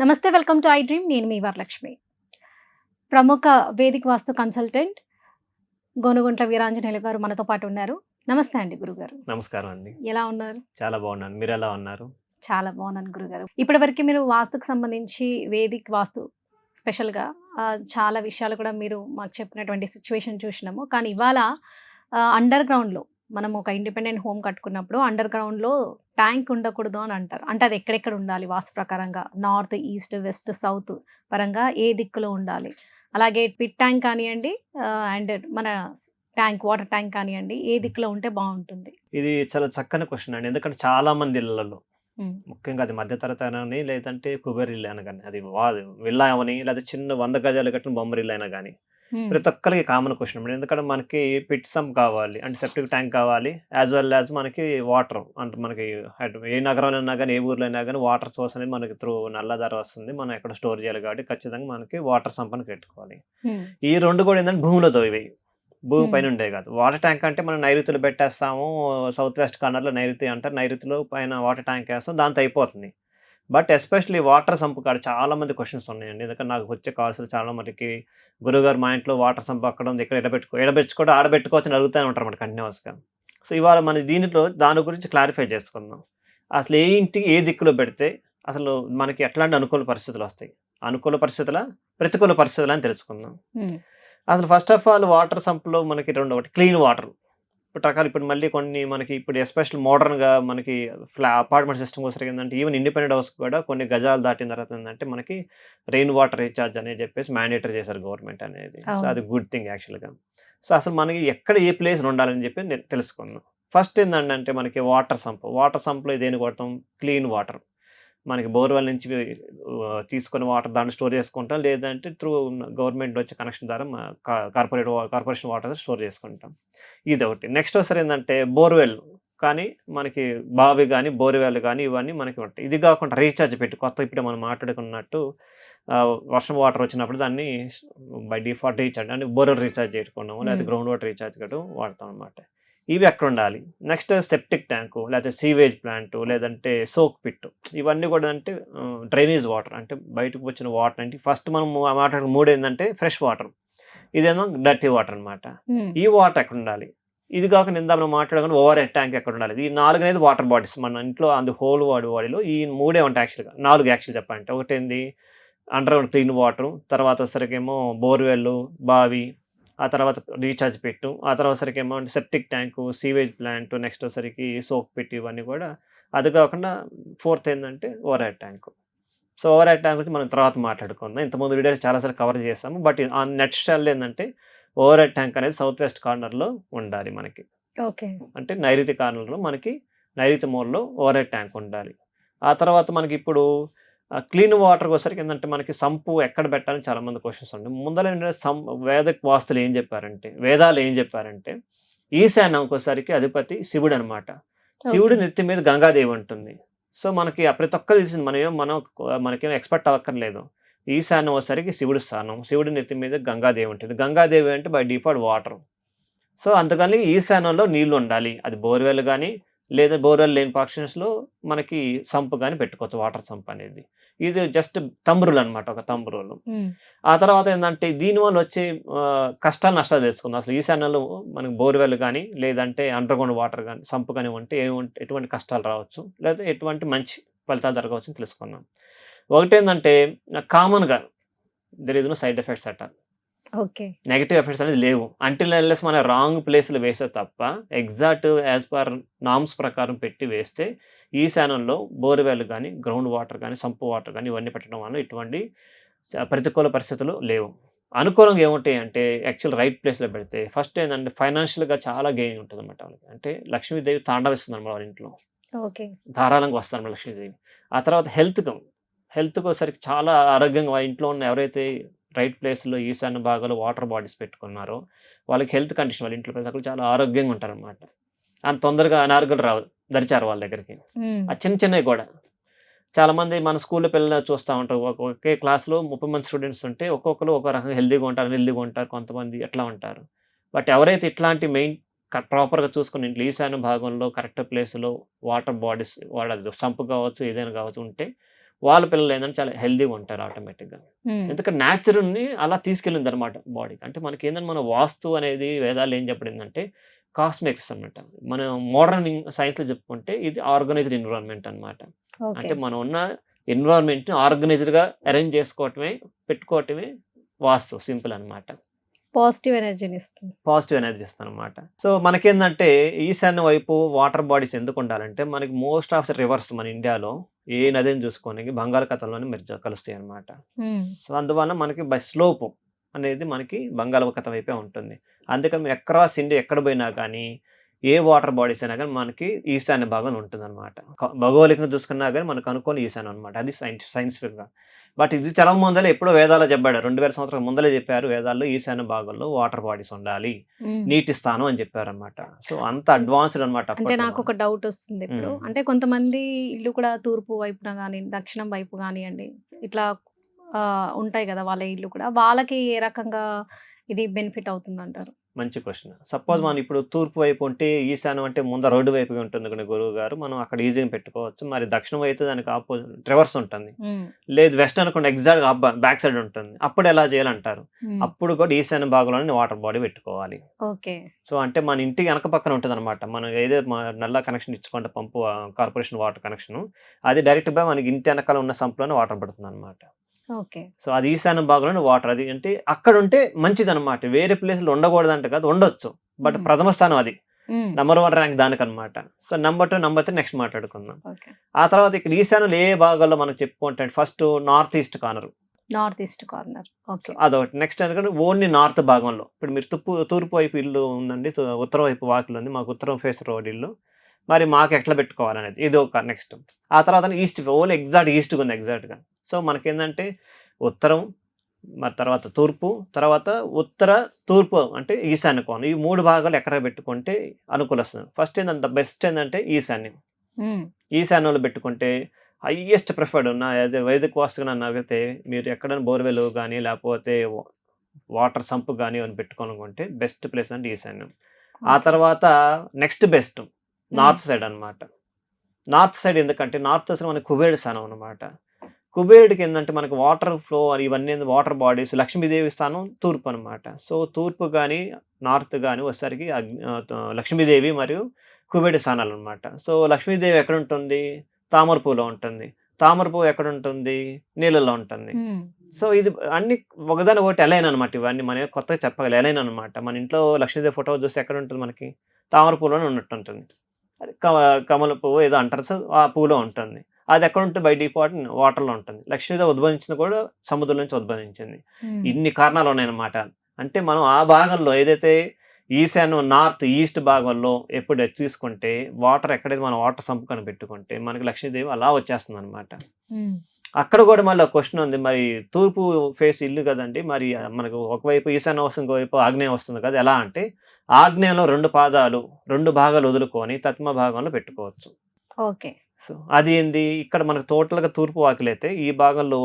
నమస్తే, welcome to I dream. నేను మీ వరలక్ష్మి. ప్రముఖ వేదిక వాస్తు కన్సల్టెంట్ గోనుగుంట్ల వీరాంజనేయులు గారు మనతో పాటు ఉన్నారు. నమస్తే అండి గురుగారు. నమస్కారం అండి. ఎలా ఉన్నారు? చాలా బాగున్నాను. మీరెలా ఉన్నారు? చాలా బాగున్నాను గురుగారు. ఇప్పటివరకు మీరు వాస్తుకు సంబంధించి వేదిక వాస్తు స్పెషల్‌గా చాలా విషయాలు కూడా మీరు మాకు చెప్పినటువంటి సిట్యుయేషన్ చూసినాము. కానీ ఇవాళ అండర్ గ్రౌండ్‌లో మనం ఒక ఇండిపెండెంట్ హోమ్ కట్టుకున్నప్పుడు అండర్ గ్రౌండ్‌లో ట్యాంక్ ఉండకూడదు అని అంటారు. అంటే అది ఎక్కడెక్కడ ఉండాలి వాస్తు ప్రకారంగా? నార్త్, ఈస్ట్, వెస్ట్, సౌత్ పరంగా ఏ దిక్కులో ఉండాలి? అలాగే పిట్ ట్యాంక్ కానియండి అండ్ మన ట్యాంక్, వాటర్ ట్యాంక్ కానియండి, ఏ దిక్కులో ఉంటే బావుంటుంది? ఇది చాలా చక్కని క్వెషన్ అండి. ఎందుకంటే చాలా మంది ఇళ్లలో హ్మ్. ముఖ్యంగా అది మధ్య తరగతి అనని, లేదంటే కుబేర్ ఇల్లు అయినా గాని, అది విల్లా అవని, లేదా చిన్న 100 గజాలు కట్టిన బొమ్మరి ఇల్లు అయినా గాని, హ్మ్. ప్రతి ఒక్కరికి కామన్ క్వెషన్ అండి. ఎందుకంటే మనకి పిట్ సంప్ కావాలి, అంటే సెప్టిక్ ట్యాంక్ కావాలి. యాజ్ వెల్ యాజ్ మనకి వాటర్, అంటే మనకి ఏ నగరంలో అయినా గాని, ఏ ఊర్లో అయినా గాని వాటర్ సోర్స్ అనేది మనకి త్రూ నల్లధార వస్తుంది. మనం ఎక్కడ స్టోర్ చేయాలి కాబట్టి ఖచ్చితంగా మనకి వాటర్ సంప్ అని పెట్టుకోవాలి. హ్మ్. ఈ 2 కూడా ఏందంటే భూమిలో తోవేయి. భూమి హ్మ్. పైన ఉండేవి కాదు. వాటర్ ట్యాంక్ అంటే మనం నైరుతిలో పెట్టేస్తాము. సౌత్ వెస్ట్ కార్నర్‌లో నైరుతి అంటారు. నైరుతిలో పైన వాటర్ ట్యాంక్ ఏస్తాం. దాంతో అయిపోతుంది. బట్ ఎస్పెషల్లీ వాటర్ సంప్ కాడ చాలా మంది క్వెషన్స్ ఉన్నాయండి. ఎందుకంటే నాకు వచ్చే కాల్స్‌లో చాలా మటికి గురువుగారు మా ఇంట్లో వాటర్ సంప్ అక్కడ ఉంది. ఇక్కడ ఈడ పెట్టుకోవచ్చు అని అడుగుతూనే ఉంటారన్నమాట కంటిన్యూయస్‌గా. సో, ఇవాళ మన దీనిలో దాని గురించి క్లారిఫై చేసుకుందాం. అసలు ఏ ఇంటికి ఏ దిక్కులో పెడితే అసలు మనకి ఎట్లాంటి అనుకూల పరిస్థితులొస్తాయి? అనుకూల పరిస్థితులా? ప్రతికూల పరిస్థితులా అని తెలుసుకుందాం. హ్మ్. అసలు ఫస్ట్ ఆఫ్ ఆల్ వాటర్ సంప్‌లో మనకి 2 ఒకటి క్లీన్ వాటర్. ఇప్పుడు మళ్ళీ కొన్ని మనకి ఇప్పుడు ఎస్పెషల్ మోడర్న్‌గా మనకి అపార్ట్మెంట్ సిస్టమ్ వచ్చేసరికి ఏందంటే ఈవెన్ ఇండిపెండెంట్ హౌస్ కూడా కొన్ని గజాలు దాటిన తర్వాత ఏందంటే మనకి రెయిన్ వాటర్ రీచార్జ్ అనేది చెప్పేసి మ్యాండేటరీ చేశారు గవర్నమెంట్ అనేది. సో, అవును. అది గుడ్ థింగ్ యాక్చువల్‌గా. సో, అసలు మనకి ఎక్కడ ఏ ప్లేస్‌లో ఉండాలని చెప్పి తెలుసుకుందాం. ఫస్ట్ ఏందంటే మనకి వాటర్ సంప్. వాటర్ సంప్‌లో దేనికి వాడతాం? Clean water. మనకి బోర్‌వెల్ నుంచి తీసుకున్న వాటర్ దాంట్లో స్టోర్ చేసుకుంటాం. లేదంటే త్రూ గవర్నమెంట్ వచ్చే కనెక్షన్ ద్వారా కార్పొరేషన్ వాటర్ స్టోర్ చేసుకుంటాం. ఇదొకటి. నెక్స్ట్ ఏందంటే బోర్‌వెల్ కానీ, మనకి బావి గాని, బోర్‌వెల్ గాని ఇవన్నీ మనకి ఉంటాయి. ఇది కాకుండా రీచార్జ్ పెట్టి ఇప్పుడే మనం మాట్లాడుకున్నట్టు వర్షం వాటర్ వచ్చినప్పుడు దాన్ని బై డిఫాల్ట్ రీచార్జ్ అంటే బోర్‌వెల్ రీచార్జ్ చేసుకున్నాము. లేకపోతే హ్మ్. గ్రౌండ్ వాటర్ రీచార్జ్ కూడా వాడతాం అనమాట. ఇవి ఎక్కడుండాలి. నెక్స్ట్ సెప్టిక్ ట్యాంకు, లేతే సీవేజ్ ప్లాంటు, లేదంటే సోక్ పిట్. ఇవన్నీ కూడా అంటే డ్రైనేజ్ వాటర్, అంటే బయటకు వచ్చిన వాటర్ అంటే ఫస్ట్ మనం మాట్లాడిన 3 ఏందంటే ఫ్రెష్ వాటర్. ఇదేమో డర్టీ వాటర్ అనమాట. హ్మ్. ఈ వాటర్ ఎక్కడుండాలి. ఇది కాకుండా ఇందాక మనం మాట్లాడుకున్న ఓవర్ హెడ్ ట్యాంక్ ఎక్కడుండాలి. ఈ 4 అనేది వాటర్ బాడీస్. మన ఇంట్లో హోల్ బాడీలో ఈ 3 ఉంటాయి యాక్చువల్‌గా. 4 యాక్చువల్ చెప్పాలంటే. ఒకటేంది అండర్‌గ్రౌండ్ క్లీన్ వాటరు. తర్వాత వచ్చేసరికేమో బోర్‌వెల్లు, బావి. ఆ తర్వాత రీచార్జ్ పెట్టు. ఆ తర్వాత సరికేమో septic tank, sewage plant, next వచ్చేసరికి సోక్ పిట్ ఇవన్నీ కూడా. అది కాకుండా ఫోర్త్ ఏందంటే overhead tank. So, overhead tank గురించి మనం తర్వాత మాట్లాడుకుందాం. ఇంతకుముందు వీడియోలో చాలా సార్లు కవర్ చేసాము. బట్ నెట్ షెల్ ఏందంటే ఓవర్ హెడ్ ట్యాంక్ అనేది సౌత్ వెస్ట్ కార్నర్‌లో ఉండాలి మనకి. ఓకే. అంటే నైరుతి కార్నర్‌లో మనకి నైరుతి మూలలో ఓవర్ హెడ్ ట్యాంక్ ఉండాలి. ఆ తర్వాత మనకిప్పుడు క్లీన్ వాటర్‌కొసరికి ఏందంటే మనకి సంపు ఎక్కడ పెట్టాలని చాలా మంది క్వెషన్స్ ఉన్నాయి. ముందల ఏంటంటే వాస్తులు ఏం చెప్పారంటే, వేదాలు ఏం చెప్పారంటే, ఈశాన్యంకొసరికి అధిపతి శివుడనమాట. శివుడి ఓకే. నెత్తి మీద గంగాదేవి ఉంటుంది. సో, మనకి ప్రతి ఒక్కరికి తెలిసింది. మనకేం ఎక్స్‌పర్ట్ అవ్వక్కర్లేదు. ఈశాన్యం వచ్చేసరికి శివుడి స్థానం. శివుడి నెత్తి మీద గంగాదేవి ఉంటుంది. గంగాదేవి అంటే బై డిఫాల్ట్ వాటర్. సో, అందుకని ఈశాన్యంలో నీళ్లుండాలి. అది బోర్‌వెల్ గాని, లేదా బోర్‌వెల్ లేని పక్షన్స్‌లో మనకి సంప్ గాని పెట్టుకోవచ్చు. వాటర్ సంప్ అనేది. ఇది జస్ట్ థంబ్ రూల్ అనమాట. ఒక థంబ్ రూల్. హ్మ్. ఆ తర్వాత ఏందంటే దీనివల్ల వచ్చే కష్టాలు, నష్టాలు తెలుసుకుందాం. అసలు ఈశాన్యంలో మనకి బోర్‌వెల్ గాని, లేదంటే అండర్‌గ్రౌండ్ వాటర్ గాని, సంప్ గాని ఉంటే ఎటువంటి కష్టాలు రావచ్చు. లేదా ఎటువంటి మంచి ఫలితాలు జరగవచ్చని తెలుసుకుందాం. ఒకటేందంటే కామన్‌గా there is no side effects at all. Okay. Negative effects అనేది లేవు. అంటిల్ అన్లెస్ మనం రాంగ్ ప్లేస్‌లో వేస్తే తప్ప, ఎగ్జాక్ట్ యాస్ పర్ నార్మ్స్ ప్రకారం పెట్టి వేస్తే, ఈశాన్యంలో బోర్‌వెల్ గాని, గ్రౌండ్ వాటర్ గాని, సంప్ వాటర్ గాని ఇవన్నీ పెట్టడం వల్ల ఎటువంటి ప్రతికూల పరిస్థితులు లేవు. అనుకూలంగా ఏముంటాయంటే యాక్చువల్ రైట్ ప్లేస్‌లో పెడితే ఫస్ట్ ఏందంటే ఫైనాన్షియల్‌గా చాలా గెయిన్ ఉంటదన్నమాట వాళ్ళకి. అంటే లక్ష్మీదేవి తాండవిస్తుందన్నమాట వాళ్ళ ఇంట్లో. ఓకే. ధారాళంగా వస్తారన్నమాట లక్ష్మీదేవి. ఆ తర్వాత హెల్త్‌కొసరికి చాలా ఆరోగ్యంగా వాళ్ళ ఇంట్లో ఉన్న ఎవరైతే రైట్ ప్లేస్‌లో ఈశాన్య భాగంలో వాటర్ బాడీస్ పెట్టుకున్నారో, వాళ్ళకి హెల్త్ కండిషన్ వాళ్ళ ఇంట్లో ప్రతి ఒక్కళ్ళు చాలా ఆరోగ్యంగా ఉంటారనమాట. అంత తొందరగా అనారోగ్యాలు రావు. దరిచేరవు వాళ్ళ దగ్గరికి. హ్మ్. ఆ చిన్న చిన్నవి కూడా. చాలామంది మన స్కూల్‌లో పిల్లలు చూస్తా ఉంటాం. ఒకే క్లాస్‌లో 30 మంది స్టూడెంట్స్ ఉంటే ఒక్కొక్కళ్ళు ఒక రకంగా హెల్తీగా ఉంటారు, అన్‌హెల్తీగా ఉంటారు. కొంతమంది ఎట్లా ఉంటారు. బట్ ఎవరైతే ఇట్లాంటి మెయిన్ ప్రాపర్‌గా చూసుకొని ఇంట్లో ఈశాన్య భాగంలో కరెక్ట్ ప్లేస్‌లో వాటర్ బాడీస్ సంప్ కావచ్చు, ఏదైనా కావచ్చు ఉంటే వాళ్ళ పిల్లలు ఏంటంటే చాలా హెల్తీగా ఉంటారు ఆటోమేటిక్గా. ఎందుకంటే న్యాచురల్ని అలా తీసుకెళ్ళింది అనమాట బాడీకి. అంటే మనకి ఏంటంటే మన వాస్తు అనేది వేదాలు ఏం చెప్పడిందంటే కాస్మిక్స్ అనమాట. మనం మోడర్న్ సైన్స్లో చెప్పుకుంటే ఇది ఆర్గనైజ్డ్ ఎన్విరాన్మెంట్ అనమాట. ఓకే. అంటే మనం ఉన్న ఎన్విరాన్మెంట్ని ఆర్గనైజ్డ్గా అరేంజ్ చేసుకోవటమే పెట్టుకోవటమే వాస్తు సింపుల్ అనమాట. పాజిటివ్ ఎనర్జీని ఇస్తుంది. పాజిటివ్ ఎనర్జీ ఇస్తానమాట. సో మనకేందంటే ఈశాన్య వైపు వాటర్ బాడీస్ ఎందుకు ఉండాలంటే మనకి మోస్ట్ ఆఫ్ ద రివర్స్ మన ఇండియాలో ఏ నదిని చూసుకోనికి బంగాళాఖాతంలోనే కలుస్తాయి అనమాట. సో అందువల్ల మనకి బై స్లోప్ అనేది మనకి బంగాళాఖాతం వైపే ఉంటుంది. అందుకని మీరు అక్రాస్ ఇండియా ఎక్కడ పోయినా కానీ ఏ వాటర్ బాడీస్ అయినా కానీ మనకి ఈశాన్య భాగం ఉంటుంది అనమాట. భౌగోళికంగా చూసుకున్నా కానీ మనకు అనుకోని ఈశాన్యం అనమాట. అది సైంటిఫిక్గా. బట్ ఇది చాలా ముందలే ఎప్పుడో వేదాల్లో చెప్పాడు. 2000 సంవత్సరాల ముందలే చెప్పారు వేదాల్లో ఈశాన్య భాగంలో వాటర్ బాడీస్ ఉండాలి, నీటి స్థానం అని చెప్పారనమాట. సో అంత అడ్వాన్స్డ్ అనమాట. అంటే నాకు ఒక డౌట్ వస్తుంది ఇప్పుడు. అంటే కొంతమంది ఇల్లు కూడా తూర్పు వైపున కానీ దక్షిణం వైపు కానివ్వండి ఇట్లా ఉంటాయి కదా వాళ్ళ ఇల్లు కూడా, వాళ్ళకి ఏ రకంగా ఇది బెనిఫిట్ అవుతుంది అంటారు? మంచి క్వశ్చన్. సపోజ్ మనం ఇప్పుడు తూర్పు వైపు ఉంటే ఈశాన్యం అంటే ముందు రోడ్డు వైపు ఉంటుంది కదా గురువు గారు, మనం అక్కడ ఈజీగా పెట్టుకోవచ్చు. మరి దక్షిణం అయితే దానికి ఆపోజిట్ రివర్స్ ఉంటుంది. లేదు వెస్ట్ అనుకోండి ఎగ్జాక్ట్ బ్యాక్ సైడ్ ఉంటుంది. అప్పుడు ఎలా చేయాలంటారు? అప్పుడు కూడా ఈశాన్య భాగంలోనే వాటర్ బాడీ పెట్టుకోవాలి. ఓకే. సో అంటే మన ఇంటికి వెనక పక్కన ఉంటుంది అనమాట. మనం ఏదైతే నల్ల కనెక్షన్ ఇచ్చుకుంటే పంపు కార్పొరేషన్ వాటర్ కనెక్షన్, అది డైరెక్ట్ గా మనకి ఇంటి వెనకాల ఉన్న సంపులోనే వాటర్ పడుతుంది అనమాట. ఓకే. సో అది ఈశాన్య భాగంలోనే వాటర్. అది అంటే అక్కడ ఉంటే మంచిది అనమాట. వేరే ప్లేస్ లో ఉండకూడదు అంటే కాదు, ఉండొచ్చు. బట్ ప్రథమ స్థానం అది నంబర్ 1 ర్యాంక్ దానికి అనమాట. సో నెంబర్ 2 నెంబర్ 3 నెక్స్ట్ మాట్లాడుకుందాం. ఆ తర్వాత ఇక్కడ ఈశాన్యంలో ఏ భాగాల్లో మనం చెప్పుకుంటే ఫస్ట్ నార్త్ ఈస్ట్ కార్నర్. అదొకటి. నెక్స్ట్ ఎందుకంటే ఓన్లీ నార్త్ భాగంలో ఇప్పుడు మీరు తూర్పు వైపు ఇల్లు ఉందండి, ఉత్తరం వైపు వాకిలు ఉంది, మాకు ఉత్తరం ఫేస్ రోడ్ ఇల్లు, మరి మాకు ఎట్లా పెట్టుకోవాలనేది ఇది ఒక నెక్స్ట్. ఆ తర్వాత ఈస్ట్ ఓన్లీ ఎగ్జాక్ట్ ఈస్ట్ ఉంది ఎగ్జాక్ట్గా. సో మనకేంటంటే ఉత్తరం, మరి తర్వాత తూర్పు, తర్వాత ఉత్తర తూర్పు అంటే ఈశాన్య కోణం, ఈ 3 భాగాలు ఎక్కడ పెట్టుకుంటే అనుకూలిస్తుంది. ఫస్ట్ ఏంటంటే బెస్ట్ ఏంటంటే ఈశాన్యం. ఈశాన్యంలో పెట్టుకుంటే హైయెస్ట్ ప్రిఫర్డ్ ఉన్న వైదిక వాస్తుగా నవ్వితే మీరు ఎక్కడైనా బోర్వెల్ కానీ లేకపోతే వాటర్ సంప్ కానీ అని పెట్టుకోవాలనుకుంటే బెస్ట్ ప్లేస్ అంటే ఈశాన్యం. ఆ తర్వాత నెక్స్ట్ బెస్ట్ నార్త్ సైడ్ అనమాట. నార్త్ సైడ్ ఎందుకంటే నార్త్ సైడ్ మనకి కుబేరుడు స్థానం అనమాట. కుబేరుడికి ఏంటంటే మనకి వాటర్ ఫ్లో ఇవన్నీ వాటర్ బాడీస్, లక్ష్మీదేవి స్థానం తూర్పు అనమాట. సో తూర్పు కానీ నార్త్ కానీ వచ్చేసరికి లక్ష్మీదేవి మరియు కుబేరుడి స్థానాలు అనమాట. సో లక్ష్మీదేవి ఎక్కడ ఉంటుంది? తామర పూలో ఉంటుంది. తామర పువ్వు ఎక్కడ ఉంటుంది? నీళ్ళల్లో ఉంటుంది. సో ఇది అన్ని ఒకదాని ఒకటి ఎలైన్ అనమాట. ఇవన్నీ మనం కొత్తగా చెప్పగల ఎలైన్ అనమాట. మన ఇంట్లో లక్ష్మీదేవి ఫోటో చూస్తే ఎక్కడ ఉంటుంది? మనకి తామర పూలోనే ఉన్నట్టు ఉంటుంది. కమల పువ్వు ఏదో అంటారు, సో ఆ పువ్వులో ఉంటుంది. అది ఎక్కడ ఉంటుంది? బై డిఫాల్ట్ వాటర్లో ఉంటుంది. లక్ష్మీదేవి ఉద్భవించింది కూడా సముద్రం నుంచి ఉద్భవించింది. ఇన్ని కారణాలు ఉన్నాయన్నమాట. అంటే మనం ఆ భాగంలో ఏదైతే ఈశాన్యం నార్త్ ఈస్ట్ భాగంలో ఎప్పుడు తీసుకుంటే వాటర్ ఎక్కడైతే మనం వాటర్ సంపు కని పెట్టుకుంటే మనకి లక్ష్మీదేవి అలా వచ్చేస్తుంది అనమాట. అక్కడ కూడా మళ్ళీ క్వశ్చన్ ఉంది, మరి తూర్పు ఫేస్ ఇల్లు కదండి, మరి మనకు ఒకవైపు ఈశాన్యం వస్తుంది, ఇంకోవైపు ఆగ్నేయం వస్తుంది కదా, ఎలా అంటే ఆగ్నేయంలో 2 భాగాలు వదులుకొని తత్మ భాగంలో పెట్టుకోవచ్చు. ఓకే. సో అది ఏంది, ఇక్కడ మనకు టోటల్గా తూర్పు వాకిలైతే ఈ భాగంలో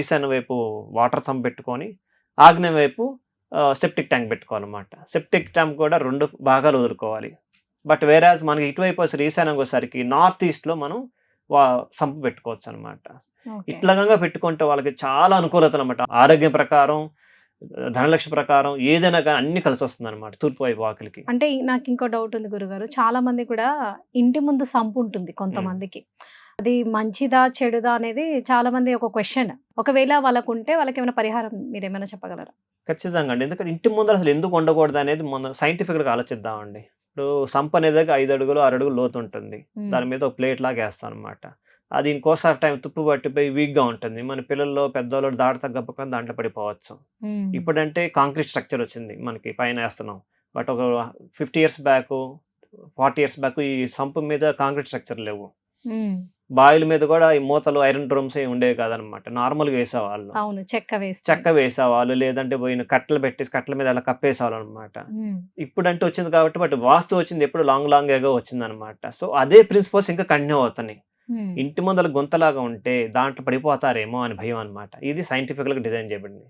ఈశాన్య వైపు వాటర్ సంప్ పెట్టుకొని ఆగ్నేయం వైపు సెప్టిక్ ట్యాంక్ పెట్టుకోవాలన్నమాట. సెప్టిక్ ట్యాంక్ కూడా 2 భాగాలు వదులుకోవాలి. బట్ వేరేజ్ మనకి ఇటువైపు వచ్చి ఈశాన్యం వచ్చేసరికి నార్త్ ఈస్ట్లో మనం సంపు పెట్టుకోవచ్చు అనమాట. ఇట్లాగా పెట్టుకుంటే వాళ్ళకి చాలా అనుకూలతలు అనమాట. ఆరోగ్యం ప్రకారం, ధనలక్ష్మి ప్రకారం ఏదైనా కానీ అన్ని కలిసి వస్తుంది అనమాట తూర్పు వైపు వాకిలికి. అంటే నాకు ఇంకో డౌట్ ఉంది గురుగారు, చాలా మంది కూడా ఇంటి ముందు సంపు ఉంటుంది కొంతమందికి, అది మంచిదా చెడుదా అనేది చాలా మంది ఒక క్వశ్చన్. ఒకవేళ వాళ్ళకు ఉంటే వాళ్ళకి ఏమైనా పరిహారం మీరు ఏమైనా చెప్పగలరా? ఖచ్చితంగా అండి. ఎందుకంటే ఇంటి ముందర అసలు ఎందుకు ఉండకూడదు అనేది మనం సైంటిఫిక్గా ఆలోచిద్దామండి. ఇప్పుడు సంప అనేది 5 అడుగులు 6 అడుగులు లోతు ఉంటుంది. దాని మీద ఒక ప్లేట్ లాగా వేస్తాం అనమాట. అది ఇంకోసారి టైం తుప్పు పట్టిపోయి వీక్గా ఉంటుంది. మన పిల్లల్లో పెద్దవాళ్ళు దాటి తగ్గకపోతే దాంట్లో పడిపోవచ్చు. ఇప్పుడంటే కాంక్రీట్ స్ట్రక్చర్ వచ్చింది, మనకి పైన వేస్తున్నాం. బట్ ఒక 50 years బ్యాక్ 40 years బ్యాక్ ఈ సంపు మీద కాంక్రీట్ స్ట్రక్చర్ లేవు. బాయిల మీద కూడా ఈ మూతలు ఐరన్ డ్రమ్స్ ఉండేవి కాదనమాట. నార్మల్గా వేసేవాళ్ళు. చెక్క వేసేవాళ్ళు, లేదంటే పోయిన కట్టలు పెట్టేసి కట్టల మీద అలా కప్పేసేవాళ్ళు అనమాట. ఇప్పుడంటే వచ్చింది కాబట్టి, బట్ వాస్తు వచ్చింది ఎప్పుడు లాంగ్ ఏగో వచ్చింది అనమాట. సో అదే ప్రిన్సిపల్స్ ఇంకా కంటిన్యూ అవుతున్నాయి. ఇంటి ముందర గుంతలాగా ఉంటే దాంట్లో పడిపోతారేమో అని భయం అనమాట. ఇది సైంటిఫిక్ గా డిజైన్ చేయబడింది.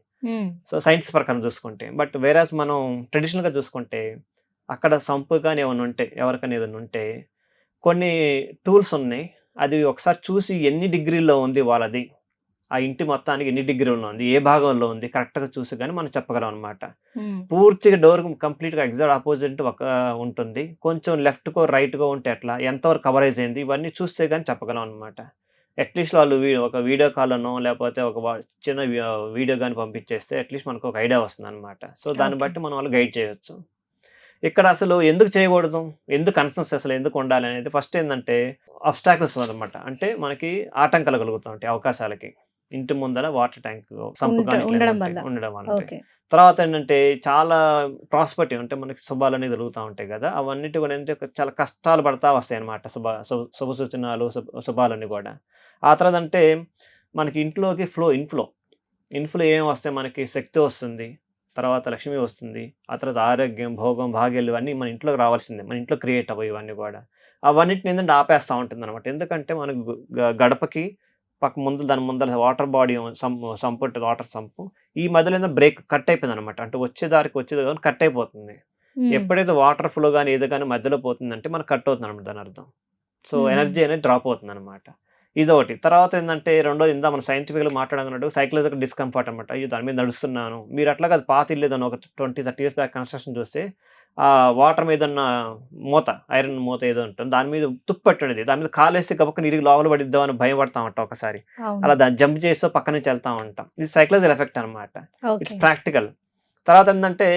సో సైన్స్ ప్రకారం చూసుకుంటే. బట్ వేరేస్ మనం ట్రెడిషనల్ గా చూసుకుంటే అక్కడ సంపు కానీ ఏమైనా ఉంటే, ఎవరికైనా ఏదైనా ఉంటే కొన్ని టూల్స్ ఉన్నాయి, అది ఒకసారి చూసి ఎన్ని డిగ్రీల్లో ఉంది వాళ్ళది, ఆ ఇంటి మొత్తానికి ఎన్ని డిగ్రీల్లో ఉంది, ఏ భాగంలో ఉంది కరెక్ట్‌గా చూసి గాని మనం చెప్పగలం అనమాట. హ్మ్. పూర్తిగా డోర్‌కి కంప్లీట్‌గా ఎగ్జాక్ట్ అపోజిట్ ఒక ఉంటుంది. కొంచెం లెఫ్ట్‌కో, రైట్‌కో ఉంటే ఎట్లా? ఎంతవరకు కవరేజ్ అయింది? ఇవన్నీ చూస్తే గాని చెప్పగలం అనమాట. అట్‌లీస్ట్ వాళ్ళు ఒక వీడియో కాల్‌లోనో లేపోతే ఒక చిన్న వీడియో గాని పంపించేస్తే అట్‌లీస్ట్ మనకు ఒక ఐడియా వస్తుందనమాట. సో, దాన్ని ఓకే. బట్టి మనం వాళ్ళని గైడ్ చేయొచ్చు. ఇక్కడ అసలు ఎందుకు చేయకూడదు? ఎందుకు కన్సర్న్స్ అసలు ఎందుకు ఉండాలనేది ఫస్ట్ ఏందంటే అబ్స్టాకిల్స్ అనమాట. అంటే మనకి ఆటంకాలు కలుగుతా ఉంటాయి అవకాశాలకి. ఇంటి ముందర వాటర్ ట్యాంక్ సంప్ గాని ఇట్లా ఉండడం ఉంటాయి. వల్ల. ఉండడం అంటే. ఓకే. తర్వాత ఏంటంటే చాలా ప్రాస్పెరిటీ అంటే మనకి శుభాలనేవి జరుగుతా ఉంటాయి గదా! అవన్నిటి కూడా ఏంటంటే చాలా కష్టాలు పడతా వస్తాయన్నమాట. శుభ సూచనలు శుభాలన్నీ గూడా. ఆ తర్వాత అంటే మనకి ఇంట్లోకి ఇన్‌ఫ్లో ఏమేమి వస్తాయి మనకి శక్తి వస్తుంది. తర్వాత లక్ష్మి వస్తుంది. ఆ తర్వాత ఆరోగ్యం, భోగం, భాగ్యాలు ఇవన్నీ మన ఇంట్లోకి రావాల్సిందే. మన ఇంట్లో క్రియేట్ అవ్వవు ఇవన్నీ గూడా. అవన్నిటిని ఏందంటే ఆపేస్తా ఉంటుందనమాట. ఎందుకంటే మనకు గడపకి ముందు దాని ముందల వాటర్ బాడీ సంప్ ఉంటది వాటర్ సంపు. ఈ మధ్యలో ఏందో బ్రేక్ కట్ అయిపోయిందనమాట. అంటే వచ్చే దారి కట్ అయిపోతుంది. హ్మ్. ఎప్పుడైతే వాటర్ ఫ్లో గాని, ఏదో గాని మధ్యలో పోతుందంటే మనకు కట్ అవుతుందనమాట దానర్థం. సో, హుహు. ఎనర్జీ అనేది డ్రాప్ అవుతుందనమాట. ఇదొకటి. తర్వాత ఏందంటే రెండోది ఇందాక మనం సైంటిఫికల్‌గా మాట్లాడుకున్నట్టు సైకలాజికల్ డిస్కంఫర్ట్ అనమాట. అయ్యో! దాని మీద నడుస్తున్నాను. మీరు అట్లా కాదు పాత ఇల్లేదన్నా ఒక 20, 30 ఇయర్స్ బ్యాక్ కన్‌స్ట్రక్షన్ చూస్తే వాటర్ మీదన్న మూత, ఐరన్ మూత ఏదో ఉంటుంది. దాని మీద తుప్పు పట్టుండేది. దాని మీద కాలేస్తే గబుక్కన ఇరిగి లోపల పడిద్దాం అని భయపడతా ఉంటాం ఒకసారి. అవును. అలా దాన్ని జంప్ చేసో పక్క నుంచి వెళ్తా ఉంటాం. ఇది సైకలాజికల్ ఎఫెక్ట్ అనమాట. ఓకే. It's practical. తర్వాత ఏందంటే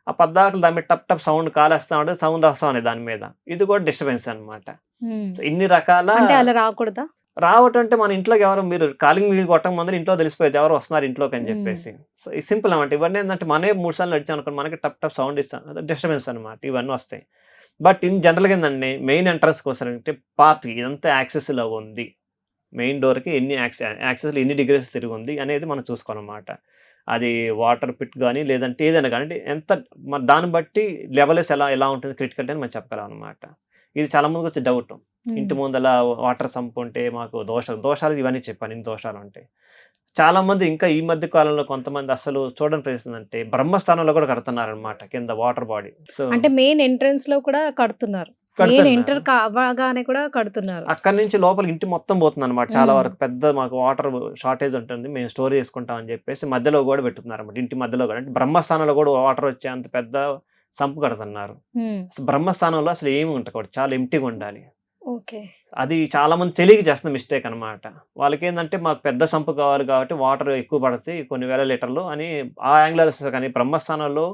ఆ పద్దాకలు దాని మీద టప్ టప్ సౌండ్ కాలేస్తా ఉంటే సౌండ్ వస్తా ఉంది దాని మీద. ఇది కూడా డిస్టర్బెన్స్ అనమాట. హ్మ్. సో, ఇన్ని రకాల అంటే అలా రాకూడదా? రావటం అంటే మన ఇంట్లోకి ఎవరు మీరు కాలింగ్ బిల్ కొట్టక ముందర ఇంట్లో తెలిసిపోయేది ఎవరో వస్తున్నారు ఇంట్లోకి అని హ్మ్. చెప్పేసి. సో, ఇది సింపుల్ అనమాట. ఇవన్నీ ఏందంటే మనమే 3 సార్లు నడిచామనుకోండి మనకి టప్ టప్ సౌండ్ ఇస్తాం. డిస్టర్బెన్స్ అనమాట. ఇవన్నీ వస్తాయి. బట్ ఇన్ జనరల్‌గా ఏందండి మెయిన్ ఎంట్రన్స్‌కి వస్తారంటే పాత్‌కి ఇదంతా యాక్సెస్‌లో ఉంది. మెయిన్ డోర్‌కి ఎన్ని యాక్సెస్‌లో ఎన్ని డిగ్రీస్ తిరిగుంది అనేది మనం చూసుకోవాలనమాట. అది వాటర్ పిట్ గాని లేదంటే ఏదైనా గాని అంటే ఎంత దాన్ని బట్టి లెవెల్స్ ఎలా ఉంటుంది క్రిటికల్ అని మనం చెప్పగలం అనమాట. ఇది చాలా మందికి వచ్చే డౌట్. ఇంటి హ్మ్. ముందల వాటర్ సంప్ ఉంటే మాకు దోషాలు ఇవన్నీ చెప్పాను. ఇన్ని దోషాలుంటాయి. చాలామంది ఇంకా ఈ మధ్య కాలంలో కొంతమంది అసలు చూడని ప్రయత్నిస్తుందంటే బ్రహ్మస్థానంలో కూడా కడుతున్నారనమాట కింద వాటర్ బాడీ. సో, అంటే మెయిన్ ఎంట్రన్స్‌లో కూడా కడుతున్నారు. మెయిన్ కడుతున్నారు. ఎంటర్ అవ్వగానే కూడా కడుతున్నారు. అక్కడి నుంచి లోపలికి ఇంటి మొత్తం పోతుందనమాట. చాలా హ్మ్. వరకు పెద్ద మాకు వాటర్ షార్టేజ్ ఉంటుంది. మేము స్టోర్ చేసుకుంటాం అని చెప్పేసి మధ్యలో గూడా పెట్టుకున్నారన్నమాట. ఇంటి మధ్యలో గూడా. అంటే బ్రహ్మస్థానంలో గూడా వాటర్ వచ్చే అంత పెద్ద సంప్ కడుతున్నారు. హ్మ్. బ్రహ్మస్థానంలో అసలు ఏమి ఉండకూడదు. చాలా ఎంప్టీగా ఉండాలి. ఓకే. అది చాలా మంది తెలియక చేస్తున్న మిస్టేక్ అనమాట. వాళ్ళకేందంటే మాకు పెద్ద సంప్ కావాలి కాబట్టి వాటర్ ఎక్కువ పడతాయి కొన్ని వేల లీటర్లు అని ఆ యాంగిల్ ఆలోచిస్తారు కానీ బ్రహ్మస్థానంలో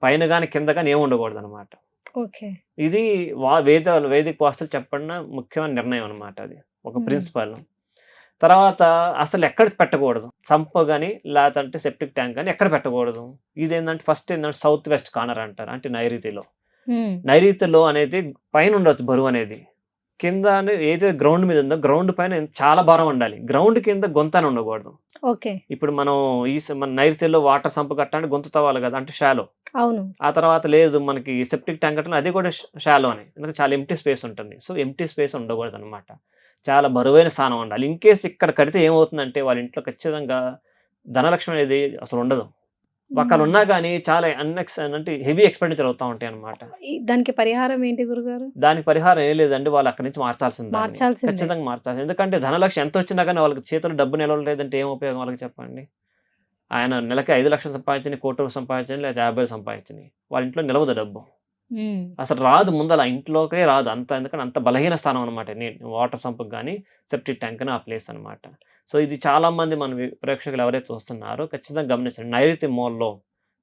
పైన గాని, కింద గాని ఏమి ఉండకూడదనమాట. ఓకే. ఇది వేదిక వాస్తులు చెప్పబడిన ముఖ్యమైన నిర్ణయం అనమాట అది. ఒక హ్మ్. ప్రిన్సిపల్. తర్వాత అసలెక్కడ పెట్టకూడదు. సంప్ గాని, లేదంటే సెప్టిక్ ట్యాంక్ గాని ఎక్కడ పెట్టకూడదు. ఇదేందంటే ఫస్ట్ ఏందంటే సౌత్ వెస్ట్ కార్నర్ అంటారు. అంటే నైరుతిలో. హ్మ్. నైరుతిలో అనేది పైనుండొచ్చు బరువనేది. కింద ఏదైతే గ్రౌండ్ మీద ఉందో గ్రౌండ్ పైన చాలా భారం ఉండాలి. గ్రౌండ్ కింద గుంతని ఉండకూడదు. ఓకే. ఇప్పుడు మనం మన నైరుతిలో వాటర్ సంప్ కట్టాలంటే గుంత తవ్వాలి కదా! అంటే షాలో. అవును. ఆ తర్వాత లేదు మనకి సెప్టిక్ ట్యాంక్ అంటే అది కూడా షాలోనే. ఎందుకంటే చాలా ఎంప్టీ స్పేస్ ఉంటుంది. సో, ఎంప్టీ స్పేస్ ఉండకూడదనమాట. చాలా బరువైన స్థానం ఉండాలి. ఇన్‌కేస్ ఇక్కడ కడితే ఏమవుతుందంటే వాళ్ళ ఇంట్లో ఖచ్చితంగా ధనలక్ష్మి అనేది అసలుండదు. హ్మ్. ఒకళ్ళున్నా గాని చాలా అంటే హెవీ ఎక్స్‌పెండిచర్ అవుతా ఉంటాయన్నమాట. దానికి పరిహారం ఏంటి గురుగారు? దానికి పరిహారం ఏం లేదండి. వాళ్ళు అక్కడి నుంచి మార్చాల్సింది దాన్ని. మార్చాల్సిందే. ఖచ్చితంగా మార్చాల్సింది. ఎందుకంటే ధనలక్ష్మి ఎంతొచ్చినా గాని వాళ్ళకి చేతిలో డబ్బు నిలవలేదంటే ఏం ఉపయోగం వాళ్ళకి చెప్పండి? ఆయన నెలకి 5,00,000 సంపాదించని, 1,00,00,000 సంపాదించని, లేదా 50 సంపాదించని. వాళ్ళ ఇంట్లో నిలవదు డబ్బు. హ్మ్. అసలు రాదు ముందల ఇంట్లోకే రాదు. ఎందుకంటే అంత బలహీన స్థానం అనమాట. వాటర్ సంప్‌కి గాని, సెప్టిక్ ట్యాంక్ అని ఆ ప్లేస్ అనమాట. సో, ఇది చాలా మంది మన ప్రేక్షకులు ఎవరైతే చూస్తున్నారో ఖచ్చితంగా గమనించండి. నైరుతి మూలలో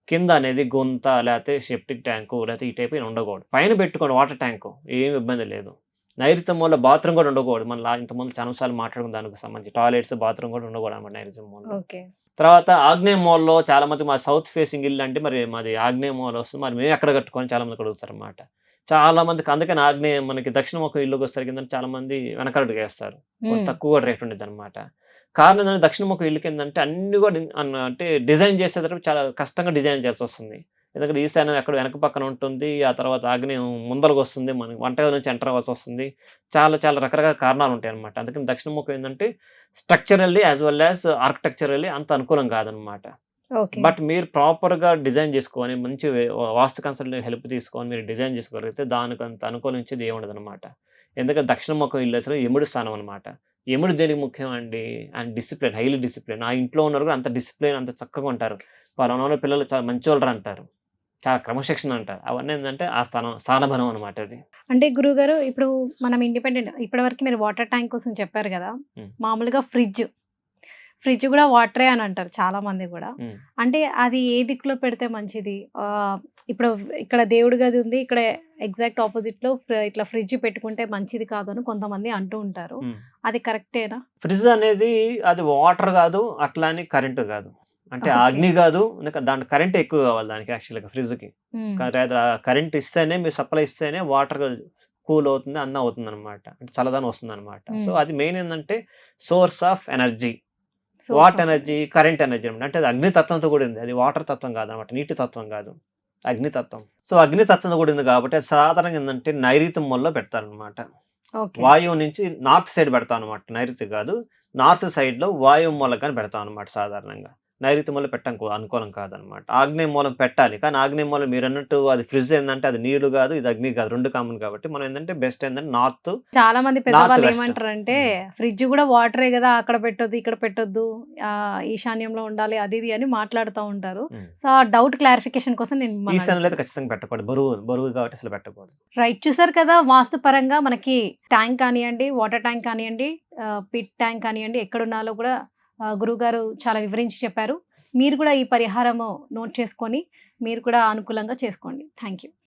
కింద అనేది గుంత లేతే సెప్టిక్ ట్యాంకు లేతే ఈ టైప్ ఉండకూడదు. పైన పెట్టుకోండి వాటర్ ట్యాంకు. ఏమి ఇబ్బంది లేదు. నైరుతి మూల బాత్రూమ్ కూడా ఉండకూడదు. మనం ఇంతకుముందు చాలా సార్లు మాట్లాడుకున్న దానికి సంబంధించి టాయిలెట్స్, బాత్రూమ్ కూడా ఉండకూడదనమాట నైరుతి మూలలో. ఓకే. తర్వాత ఆగ్నేయ మూలలో చాలా మంది మా సౌత్ ఫేసింగ్ ఇల్లు అంటే మరి మాది ఆగ్నేయ మూల వస్తుంది. మరి మేము ఎక్కడ కట్టుకోవాలి చాలా మంది అడుగుతారన్నమాట. చాలా మందికి అందుకని మనకి దక్షిణముఖం ఇల్లుకొస్తారు కింద చాలా మంది వెనకడుగేస్తారు. కొంచెం హ్మ్. తక్కువ రేట్ ఉండిద్దనమాట. కారణం ఏంటంటే దక్షిణముఖం ఇల్లు కిందంటే అన్నీ కూడా అంటే డిజైన్ చేసేటప్పుడు చాలా కష్టంగా డిజైన్ చేయాల్సొస్తుంది. ఎందుకంటే ఈశాన్యం ఎక్కడో వెనక పక్కన ఉంటుంది. ఆ తర్వాత ఆగ్నేయం ముందలకొస్తుంది. మనం వంటగది నుంచి ఎంటర్ అవ్వాల్సొస్తుంది. చాలా చాలా రకరకాల కారణాలుంటాయన్నమాట. అందుకని దక్షిణముఖం ఏందంటే స్ట్రక్చరల్లీ యాస్ వెల్ యాస్ ఆర్కిటెక్చరల్లీ అంత అనుకూలం కాదనమాట. ఓకే. బట్ మీరు ప్రాపర్‌గా డిజైన్ చేసుకొని మంచి వాస్తు కన్సల్టెంట్ హెల్ప్ తీసుకొని మీరు డిజైన్ చేసుకోగలిగితే దానికంత అనుకూలించేది ఏముండదనమాట. ఎందుకంటే దక్షిణ ముఖం ఇల్లు అసలు యముడి స్థానం అనమాట. యముడు దేనికి ముఖ్యం అండి? ఆయన డిసిప్లిన్, హైలీ డిసిప్లిన్. ఆ ఇంట్లో ఉన్నవారు కూడా అంత డిసిప్లిన్, అంత చక్కగా ఉంటారు. పలానా పిల్లలు చాలా మంచోళ్ళురా అంటారు. చాలా క్రమశిక్షణ అంటారు. అవన్నీ ఏందంటే ఆ స్థానబలం అనమాట అది. అంటే గురువుగారు ఇప్పుడు మనం ఇండిపెండెంట్ ఇప్పటివరకు మీరు వాటర్ ట్యాంక్ కోసం చెప్పారు కదా! హ్మ్. మామూలుగా ఫ్రిడ్జ్ కూడా వాటరే అని అంటారు చాలామంది కూడా. హ్మ్. అంటే అది ఏ దిక్కులో పెడితే మంచిది? ఇప్పుడు ఇక్కడ దేవుడి గది ఉంది. ఇక్కడ ఎగ్జాక్ట్ ఆపోజిట్‌లో ఇట్లా ఫ్రిడ్జ్ పెట్టుకుంటే మంచిది కాదు అని కొంతమంది అంటూ ఉంటారు. హ్మ్. అది కరెక్టేనా? ఫ్రిడ్జ్ అనేది అది వాటర్ గాదు, అట్లా అని కరెంట్ గాదు. అంటే ఓకే. అగ్ని గాదు, దాంట్లో కరెంట్ ఎక్కువ కావాలి దానికి యాక్చువల్‌గా ఫ్రిడ్జ్‌కి. హ్మ్. కరెంట్ ఇస్తేనే మీరు సప్లై ఇస్తేనే వాటర్ కూల్ అవుతుంది, అన్నీ అవుతుందనమాట. అంటే చల్లదనం వస్తుందనమాట. సో, హ్మ్. అది మెయిన్ ఏందంటే source of energy. Source what of energy, energy. Current energy అనమాట. అంటే అది అగ్ని తత్వంతో కూడింది. అది వాటర్ తత్వం కాదనమాట. నీటి తత్వం కాదు. అగ్ని తత్వం. సో, అగ్ని తత్వంతో కూడింది కాబట్టి అది సాధారణంగా ఏందంటే నైరుతి మూలలో పెడతారనమాట. ఓకే. వాయువు నుంచి నార్త్ సైడ్ పెడతామనమాట. నైరుతి కాదు. నార్త్ సైడ్‌లో వాయువు మూలకాన్ని పెడతామనమాట సాధారణంగా. నైరుతి మూల అనుకూలం కాదనమాట. ఆగ్నేయ మూలం పెట్టాలి. కానీ ఆగ్నేయ మూలం మీరన్నట్టు అది ఫ్రిడ్జ్ ఏందంటే అది నీరు కాదు, ఇది అగ్ని కాదు. 2 కామన్ కాబట్టి మనం ఏందంటే బెస్ట్ ఏందంటే నార్త్, చాలా మంది నార్త్ పెద్దవాళ్ళు వెస్ట్. ఏమంటారంటే హ్మ్. ఫ్రిడ్జ్ కూడా వాటరే కదా! అక్కడ పెట్టొద్దు, ఇక్కడ పెట్టొద్దు. ఈశాన్యంలో ఉండాలి అది ఇది అని మాట్లాడుతా ఉంటారు. హ్మ్. సో, ఆ డౌట్ క్లారిఫికేషన్ కోసం నేను మిమ్మల్ని ఈశాన్యంలో అయితే అడుగుతున్నా. ఖచ్చితంగా పెట్టకూడదు. బరువు కాబట్టి అసలు పెట్టకూడదు. రైట్. చూసారు కదా! వాస్తు పరంగా మనకి ట్యాంక్ కానియండి, వాటర్ ట్యాంక్ కానియండి, పిట్ ట్యాంక్ కానియండి, ఎక్కడున్నాలో కూడా గురువుగారు చాలా వివరించి చెప్పారు. మీరు కూడా ఈ పరిహారము నోట్ చేసుకొని, మీరు కూడా అనుకూలంగా చేసుకోండి. Thank you.